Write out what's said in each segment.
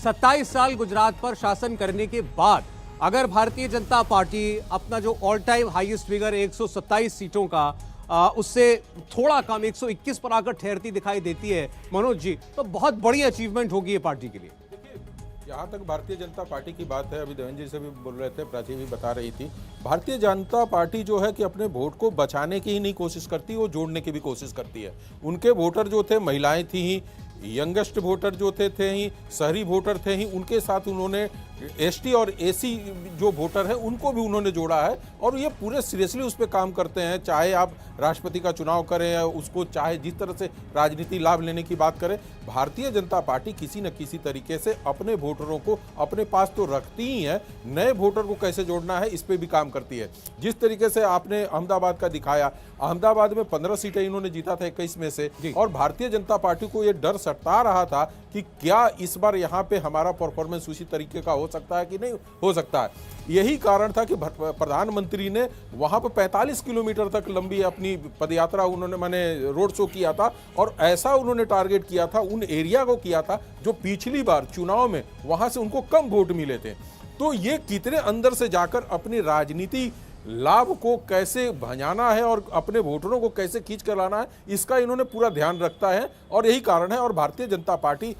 27 साल गुजरात पर शासन करने के बाद अगर भारतीय जनता पार्टी अपना जो ऑल टाइम हाईएस्ट फिगर 127 सीटों का उससे थोड़ा कम 121 पर आकर ठहरती दिखाई देती है मनोज जी, तो बहुत बड़ी अचीवमेंट होगी ये पार्टी के लिए। जहाँ तक भारतीय जनता पार्टी की बात है, अभी देवेंद्र जी से भी बोल रहे थे, प्राची भी बता रही थी, भारतीय जनता पार्टी जो है कि अपने वोट को बचाने की ही नहीं कोशिश करती, वो जोड़ने की भी कोशिश करती है। उनके वोटर जो थे महिलाएं थी ही, यंगेस्ट वोटर जो थे ही, शहरी वोटर थे ही, उनके साथ उन्होंने एसटी और एसी जो वोटर है उनको भी उन्होंने जोड़ा है और ये पूरे सीरियसली उस पर काम करते हैं। चाहे आप राष्ट्रपति का चुनाव करें या उसको चाहे जिस तरह से राजनीति लाभ लेने की बात करें, भारतीय जनता पार्टी किसी न किसी तरीके से अपने वोटरों को अपने पास तो रखती ही है, नए वोटर को कैसे जोड़ना है इस पर भी काम करती है। जिस तरीके से आपने अहमदाबाद का दिखाया, अहमदाबाद में 15 सीटें इन्होंने जीता था 21 में से, और भारतीय जनता पार्टी को यह डर सता रहा था कि क्या इस बार यहाँ पे हमारा परफॉर्मेंस उसी तरीके का हो सकता है कि नहीं हो सकता है। यही कारण था कि प्रधानमंत्री ने वहां पर 45 किलोमीटर तक लंबी अपनी पदयात्रा उन्होंने माने रोड शो किया था और ऐसा उन्होंने टारगेट किया था, उन एरिया को किया था जो पिछली बार चुनाव में वहां से उनको कम वोट मिले थे। तो ये कितने अंदर से जाकर अपनी राजनीति लाभ को कैसे भंजाना है और अपने वोटरों को कैसे खींच कर लाना है, इसका इन्होंने पूरा ध्यान रखता है और यही कारण है। और भारतीय जनता पार्टी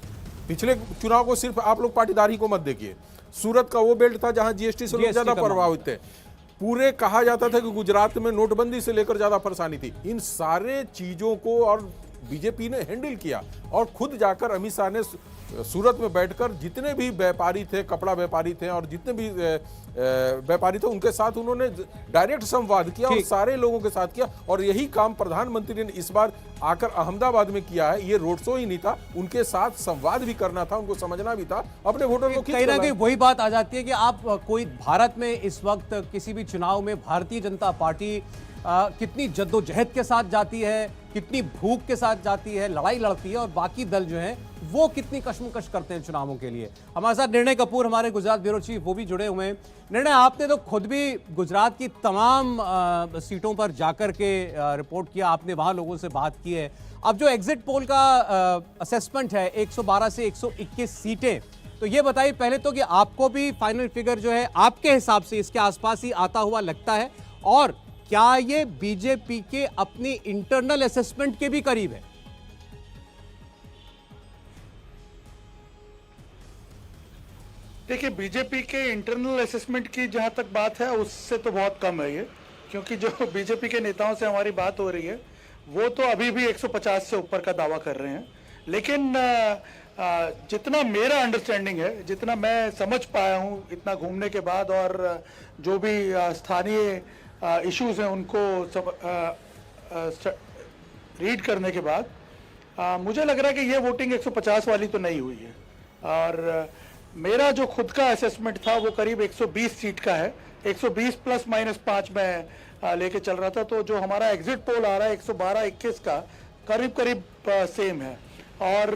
पिछले चुनाव को सिर्फ आप लोग पाटीदारी को मत देखिए, सूरत का वो बेल्ट था जहां जीएसटी से लोग ज्यादा प्रभावित थे, पूरे कहा जाता था कि गुजरात में नोटबंदी से लेकर ज्यादा परेशानी थी, इन सारे चीजों को और बीजेपी ने हैंडल किया और खुद जाकर अमित शाह ने सूरत में बैठकर जितने भी व्यापारी थे, कपड़ा व्यापारी थे और जितने भी व्यापारी थे उनके साथ उन्होंने डायरेक्ट संवाद किया और सारे लोगों के साथ किया। और यही काम प्रधानमंत्री ने इस बार आकर अहमदाबाद में किया है। ये रोड शो ही नहीं था, उनके साथ संवाद भी करना था, उनको समझना भी था, अपने वोटर को कहीं ना कहीं वही बात आ जाती है कि आप कोई भारत में इस वक्त किसी भी चुनाव में भारतीय जनता पार्टी कितनी जद्दोजहद के साथ जाती है, कितनी भूख के साथ जाती है, लड़ाई लड़ती है, और बाकी दल जो हैं वो कितनी कशमकश करते हैं चुनावों के लिए। हमारे साथ निर्णय कपूर हमारे गुजरात ब्यूरो चीफ वो भी जुड़े हुए हैं। निर्णय, आपने तो खुद भी गुजरात की तमाम सीटों पर जाकर के रिपोर्ट किया, आपने वहां लोगों से बात की है। अब जो एग्जिट पोल का असेसमेंट है 112 से 121 सीटें, तो ये बताइए पहले तो कि आपको भी फाइनल फिगर जो है आपके हिसाब से इसके आसपास ही आता हुआ लगता है, और क्या ये बीजेपी के अपनी इंटरनल असेसमेंट के भी करीब है? देखिए, बीजेपी के इंटरनल असेसमेंट की जहां तक बात है उससे तो बहुत कम है ये, क्योंकि जो बीजेपी के नेताओं से हमारी बात हो रही है वो तो अभी भी 150 से ऊपर का दावा कर रहे हैं। लेकिन जितना मेरा अंडरस्टैंडिंग है, जितना मैं समझ पाया हूं इतना घूमने के बाद और जो भी स्थानीय इश्यूज हैं उनको रीड करने के बाद, मुझे लग रहा है कि ये वोटिंग 150 वाली तो नहीं हुई है। और मेरा जो खुद का असेसमेंट था वो करीब 120 सीट का है, 120 प्लस माइनस 5 में लेके चल रहा था। तो जो हमारा एग्जिट पोल आ रहा है 112-21 का करीब करीब सेम है। और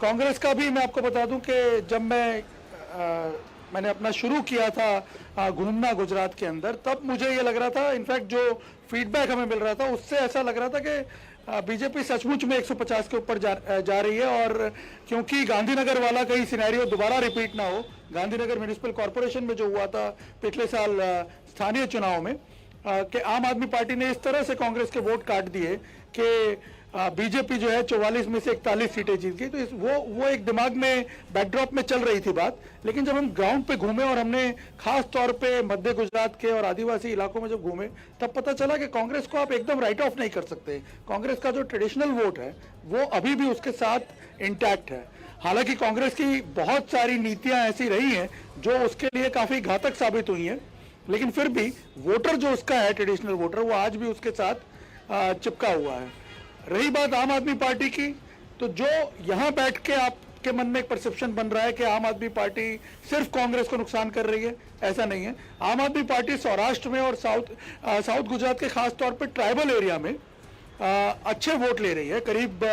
कांग्रेस का भी मैं आपको बता दूं कि जब मैंने अपना शुरू किया था घूमना गुजरात के अंदर, तब मुझे ये लग रहा था, इनफैक्ट जो फीडबैक हमें मिल रहा था उससे ऐसा लग रहा था कि बीजेपी सचमुच में 150 के ऊपर जा रही है। और क्योंकि गांधीनगर वाला कहीं सिनेरियो दोबारा रिपीट ना हो, गांधीनगर म्युनिसिपल कॉर्पोरेशन में जो हुआ था पिछले साल स्थानीय चुनाव में, कि आम आदमी पार्टी ने इस तरह से कांग्रेस के वोट काट दिए कि बीजेपी जो है 44 में से 41 सीटें जीत गई। तो वो एक दिमाग में बैकड्रॉप में चल रही थी बात। लेकिन जब हम ग्राउंड पे घूमे और हमने खास तौर पे मध्य गुजरात के और आदिवासी इलाकों में जब घूमे, तब पता चला कि कांग्रेस को आप एकदम राइट ऑफ नहीं कर सकते। कांग्रेस का जो ट्रेडिशनल वोट है वो अभी भी उसके साथ इंटैक्ट है। हालांकि कांग्रेस की बहुत सारी नीतियां ऐसी रही हैं जो उसके लिए काफी घातक साबित हुई हैं, लेकिन फिर भी वोटर जो उसका है, ट्रेडिशनल वोटर, वो आज भी उसके साथ चिपका हुआ है। रही बात आम आदमी पार्टी की, तो जो यहां बैठ के आपके मन में एक परसेप्शन बन रहा है कि आम आदमी पार्टी सिर्फ कांग्रेस को नुकसान कर रही है, ऐसा नहीं है। आम आदमी पार्टी सौराष्ट्र में और साउथ गुजरात के खास तौर पे ट्राइबल एरिया में अच्छे वोट ले रही है। करीब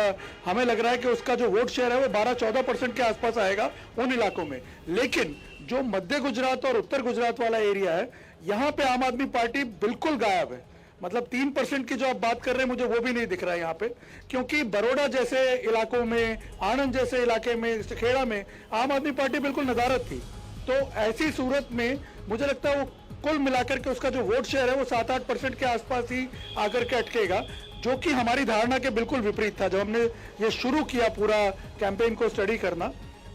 हमें लग रहा है कि उसका जो वोट शेयर है वो 12-14% के आसपास आएगा उन इलाकों में। लेकिन जो मध्य गुजरात और उत्तर गुजरात वाला एरिया है, यहाँ पे आम आदमी पार्टी बिल्कुल गायब है। मतलब 3% की जो आप बात कर रहे हैं मुझे वो भी नहीं दिख रहा है यहाँ पे, क्योंकि बड़ौदा जैसे इलाकों में, आनंद जैसे इलाके में, खेड़ा में आम आदमी पार्टी बिल्कुल नदारद थी। तो ऐसी सूरत में मुझे लगता है वो कुल मिलाकर के उसका जो वोट शेयर है वो 7-8% के आसपास ही आकर के अटकेगा, जो कि हमारी धारणा के बिल्कुल विपरीत था जब हमने ये शुरू किया पूरा कैंपेन को स्टडी करना।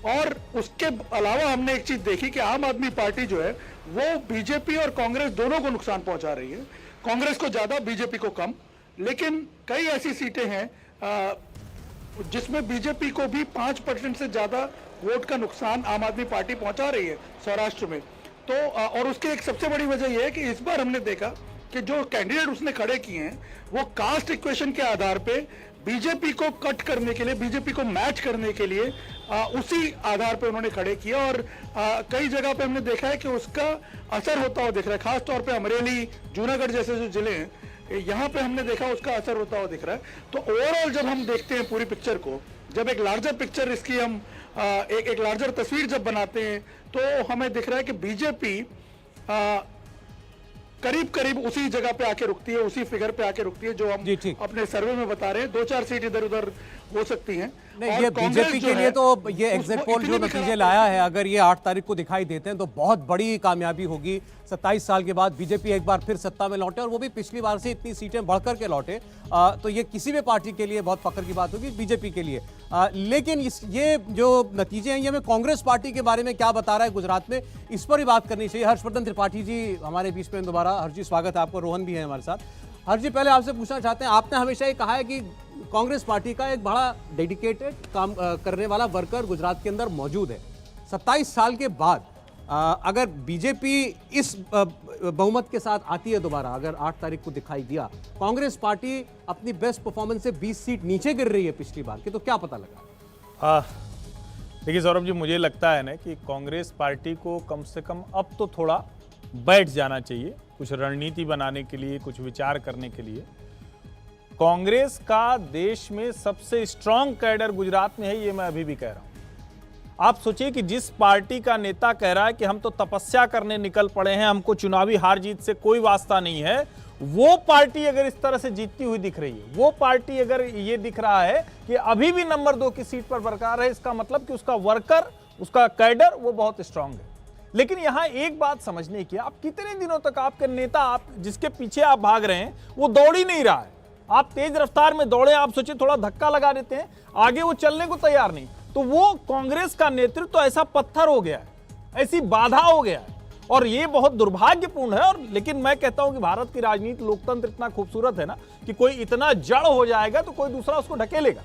और उसके अलावा हमने एक चीज देखी कि आम आदमी पार्टी जो है वो बीजेपी और कांग्रेस दोनों को नुकसान पहुंचा रही है, कांग्रेस को ज्यादा, बीजेपी को कम। लेकिन कई ऐसी सीटें हैं जिसमें बीजेपी को भी 5% से ज्यादा वोट का नुकसान आम आदमी पार्टी पहुंचा रही है सौराष्ट्र में। तो और उसकी एक सबसे बड़ी वजह यह है कि इस बार हमने देखा कि जो कैंडिडेट उसने खड़े किए हैं वो कास्ट इक्वेशन के आधार पे बीजेपी को कट करने के लिए, बीजेपी को मैच करने के लिए उसी आधार पे उन्होंने खड़े किया। और कई जगह पे हमने देखा है कि उसका असर होता हुआ दिख रहा है, खासतौर पे अमरेली, जूनागढ़ जैसे जो जिले हैं यहाँ पे हमने देखा उसका असर होता हुआ दिख रहा है। तो ओवरऑल जब हम देखते हैं पूरी पिक्चर को, जब एक लार्जर पिक्चर इसकी हम एक लार्जर तस्वीर जब बनाते हैं तो हमें दिख रहा है कि बीजेपी करीब करीब उसी जगह पे आके रुकती है, उसी फिगर पे आके रुकती है जो हम अपने सर्वे में बता रहे हैं। 2-4 सीट इधर उधर हो सकती हैं। नहीं, ये बीजेपी के लिए तो ये एग्जिट पोल जो नतीजे लाया है, अगर ये 8 तारीख को दिखाई देते हैं तो बहुत बड़ी कामयाबी होगी। 27 साल के बाद बीजेपी एक बार फिर सत्ता में लौटे और वो भी पिछली बार से इतनी सीटें बढ़कर के लौटे, तो ये किसी भी पार्टी के लिए बहुत फख्र की बात होगी, बीजेपी के लिए। लेकिन ये जो नतीजे हैं ये हमें कांग्रेस पार्टी के बारे में क्या बता रहा है गुजरात में, इस पर ही बात करनी चाहिए। हर्षवर्धन त्रिपाठी जी हमारे बीच में दोबारा। हर्ष जी स्वागत है आपको, रोहन भी है हमारे साथ। हर्ष जी, पहले आपसे पूछना चाहते हैं, आपने हमेशा ये कहा है कि कांग्रेस पार्टी का एक बड़ा डेडिकेटेड काम करने वाला वर्कर गुजरात के अंदर मौजूद है। 27 साल के बाद अगर बीजेपी इस बहुमत के साथ आती है दोबारा, अगर 8 तारीख को दिखाई दिया कांग्रेस पार्टी अपनी बेस्ट परफॉर्मेंस से 20 सीट नीचे गिर रही है पिछली बार की, तो क्या पता लगा? देखिए सौरभ जी, मुझे लगता है ना कि कांग्रेस पार्टी को कम से कम अब तो थोड़ा बैठ जाना चाहिए, कुछ रणनीति बनाने के लिए, कुछ विचार करने के लिए। कांग्रेस का देश में सबसे स्ट्रांग कैडर गुजरात में है, ये मैं अभी भी कह रहा हूं। आप सोचिए कि जिस पार्टी का नेता कह रहा है कि हम तो तपस्या करने निकल पड़े हैं, हमको चुनावी हार जीत से कोई वास्ता नहीं है, वो पार्टी अगर इस तरह से जीतती हुई दिख रही है, वो पार्टी अगर ये दिख रहा है कि अभी भी नंबर 2 की सीट पर बरकरार है, इसका मतलब कि उसका वर्कर, उसका कैडर वो बहुत स्ट्रांग है। लेकिन यहां एक बात समझने की, आप कितने दिनों तक आपके नेता, आप जिसके पीछे आप भाग रहे हैं, वो दौड़ ही नहीं रहा है। आप तेज रफ्तार में दौड़े, आप सोचिए थोड़ा धक्का लगा देते हैं, आगे वो चलने को तैयार नहीं। तो वो कांग्रेस का नेतृत्व तो ऐसा पत्थर हो गया है, ऐसी बाधा हो गया है, और ये बहुत दुर्भाग्यपूर्ण है। और लेकिन मैं कहता हूं कि भारत की राजनीति, लोकतंत्र इतना खूबसूरत है ना कि कोई इतना जड़ हो जाएगा तो कोई दूसरा उसको ढकेलेगा।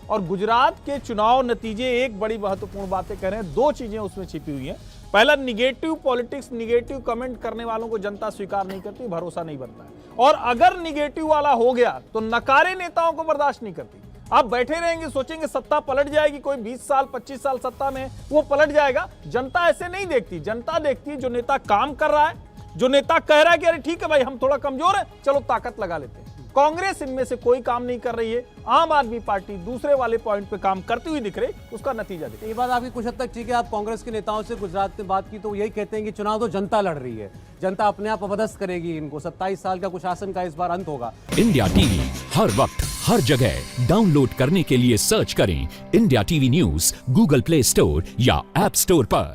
और गुजरात के चुनाव नतीजे एक बड़ी महत्वपूर्ण बातें कह रहे हैं, 2 चीजें उसमें छिपी हुई हैं। पहला, निगेटिव पॉलिटिक्स, निगेटिव कमेंट करने वालों को जनता स्वीकार नहीं करती, भरोसा नहीं बनता है। और अगर निगेटिव वाला हो गया तो नकारे नेताओं को बर्दाश्त नहीं करती। आप बैठे रहेंगे, सोचेंगे सत्ता पलट जाएगी, कोई 20 साल 25 साल सत्ता में वो पलट जाएगा। जनता ऐसे नहीं देखती, जनता देखती है जो नेता काम कर रहा है, जो नेता कह रहा है कि अरे ठीक है भाई हम थोड़ा कमजोर है, चलो ताकत लगा लेते हैं। कांग्रेस इनमें से कोई काम नहीं कर रही है। आम आदमी पार्टी दूसरे वाले पॉइंट पे काम करती हुई दिख रही, उसका नतीजा दिख। ये बात आपकी कुछ हद तक ठीक है। आप कांग्रेस के नेताओं से गुजरात में बात की तो यही कहते हैं कि चुनाव तो जनता लड़ रही है, जनता अपने आप अपदस्थ करेगी इनको, 27 साल का कुशासन का इस बार अंत होगा। इंडिया टीवी हर वक्त हर जगह डाउनलोड करने के लिए सर्च करें India TV news Google play store या ऐप स्टोर पर।